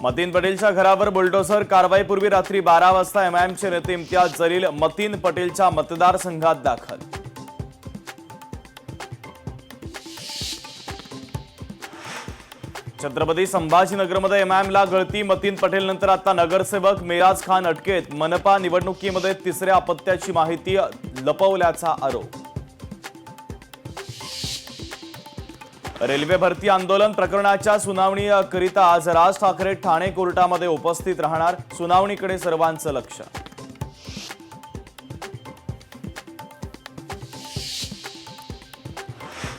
मतीन पटेलच्या घरावर बुलडोझर कारवाईपूर्वी रात्री 12 वाजता एमआयएमचे नेते इम्तियाज जलील मतीन पटेलच्या मतदारसंघात दाखल। छत्रपती संभाजीनगरमध्ये एमआयएमला गळती। मतीन पटेल नंतर आता नगरसेवक मेराज खान अटकेत। मनपा निवडणुकीमध्ये तिसऱ्या अपत्याची माहिती लपवल्याचा आरोप। रेल्वे भरती आंदोलन प्रकरणाच्या सुनावणीकरिता आज राज ठाकरे ठाणे कोर्टामध्ये उपस्थित राहणार। सुनावणीकडे सर्वांचं लक्ष।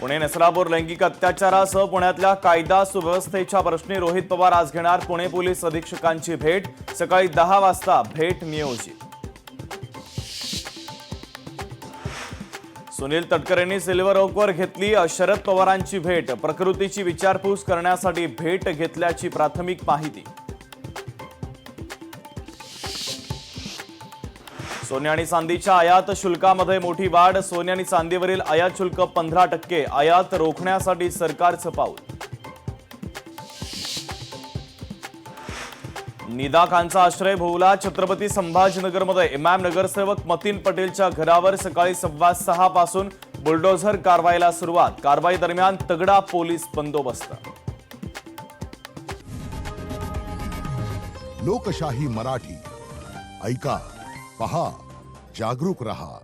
पुणे नसरापूर लैंगिक अत्याचारासह पुण्यातल्या कायदा सुव्यवस्थेच्या प्रश्नी रोहित पवार आज घेणार। पुणे पोलीस अधीक्षकांची भेट सकाळी 10 वाजता भेट नियोजित। सुनील तटकरेंनी सिल्वर ओकवर घेतली शरद पवारांची भेट। प्रकृतीची विचारपूस करण्यासाठी भेट घेतल्याची प्राथमिक माहिती। सोने आणि चांदीच्या आयात शुल्कामध्ये मोठी वाढ। सोने आणि चांदीवरील आयात शुल्क 15%। आयात रोखण्यासाठी सरकारचं पाऊल। निदा खानचा आश्रय भोवला। छत्रपती संभाजीनगरमध्ये एमआयएम नगरसेवक मतीन पटेलच्या घरावर सकाळी 6:15 पासून बुलडोझर कारवाईला सुरुवात। कारवाई दरम्यान तगडा पोलीस बंदोबस्त। लोकशाही मराठी ऐका, पहा, जागरूक रहा।